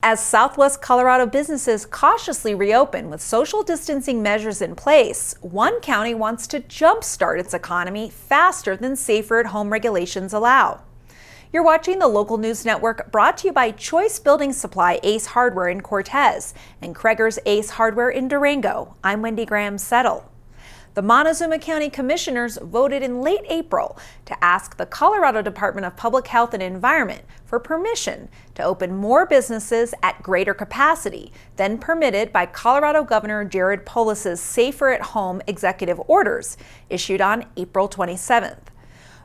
As Southwest Colorado businesses cautiously reopen with social distancing measures in place, one county wants to jumpstart its economy faster than safer-at-home regulations allow. You're watching the local news network, brought to you by Choice Building Supply Ace Hardware in Cortez and Kreger's Ace Hardware in Durango. I'm Wendy Graham-Settle. The Montezuma County Commissioners voted in late April to ask the Colorado Department of Public Health and Environment for permission to open more businesses at greater capacity than permitted by Colorado Governor Jared Polis's Safer at Home executive orders issued on April 27th.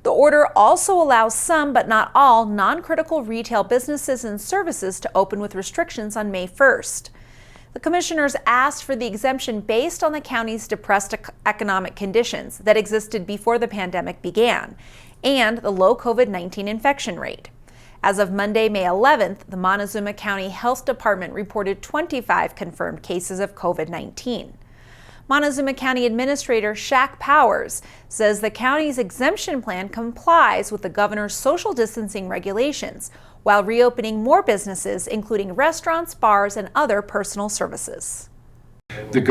The order also allows some, but not all, non-critical retail businesses and services to open with restrictions on May 1st. The commissioners asked for the exemption based on the county's depressed economic conditions that existed before the pandemic began and the low COVID-19 infection rate. As of Monday, May 11th, the Montezuma County Health Department reported 25 confirmed cases of COVID-19. Montezuma County Administrator Shaq Powers says the county's exemption plan complies with the governor's social distancing regulations while reopening more businesses, including restaurants, bars, and other personal services. The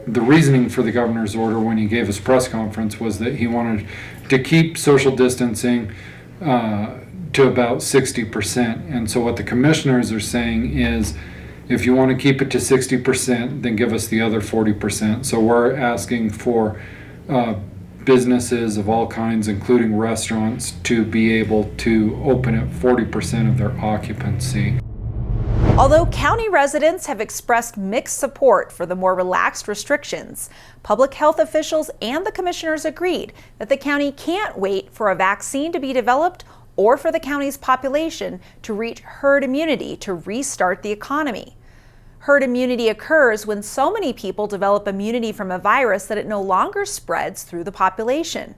reasoning for the governor's order when he gave his press conference was that he wanted to keep social distancing to about 60%. And so what the commissioners are saying is, if you want to keep it to 60%, then give us the other 40%. So we're asking for businesses of all kinds, including restaurants, to be able to open at 40% of their occupancy. Although county residents have expressed mixed support for the more relaxed restrictions, public health officials and the commissioners agreed that the county can't wait for a vaccine to be developed or for the county's population to reach herd immunity to restart the economy. Herd immunity occurs when so many people develop immunity from a virus that it no longer spreads through the population.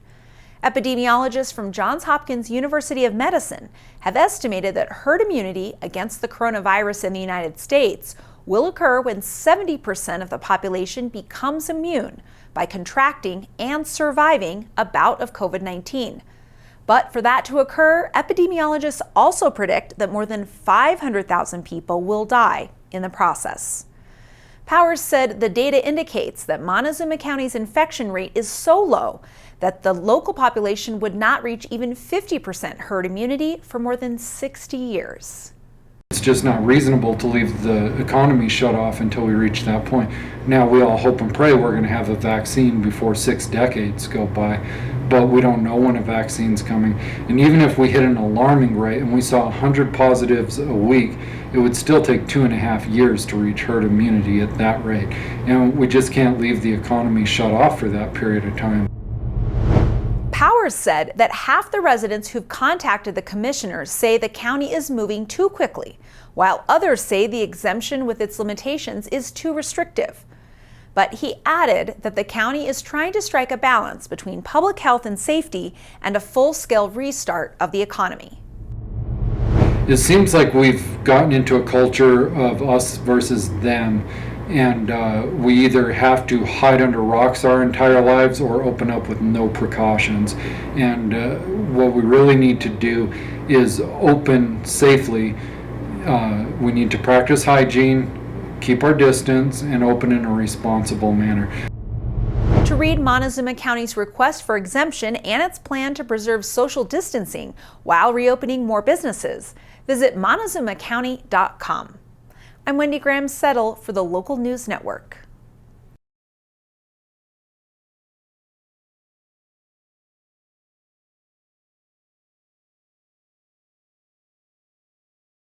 Epidemiologists from Johns Hopkins University of Medicine have estimated that herd immunity against the coronavirus in the United States will occur when 70% of the population becomes immune by contracting and surviving a bout of COVID-19. But for that to occur, epidemiologists also predict that more than 500,000 people will die in the process. Powers said the data indicates that Montezuma County's infection rate is so low that the local population would not reach even 50% herd immunity for more than 60 years. It's just not reasonable to leave the economy shut off until we reach that point. Now, we all hope and pray we're going to have a vaccine before 6 decades go by, but we don't know when a vaccine's coming. And even if we hit an alarming rate and we saw 100 positives a week, it would still take 2.5 years to reach herd immunity at that rate. And we just can't leave the economy shut off for that period of time. Powers said that half the residents who've contacted the commissioners say the county is moving too quickly, while others say the exemption with its limitations is too restrictive. But he added that the county is trying to strike a balance between public health and safety and a full-scale restart of the economy. It seems like we've gotten into a culture of us versus them, and we either have to hide under rocks our entire lives or open up with no precautions. And what we really need to do is open safely. We need to practice hygiene, keep our distance, and open in a responsible manner. To read Montezuma County's request for exemption and its plan to preserve social distancing while reopening more businesses, visit MontezumaCounty.com. I'm Wendy Graham-Settle for the Local News Network.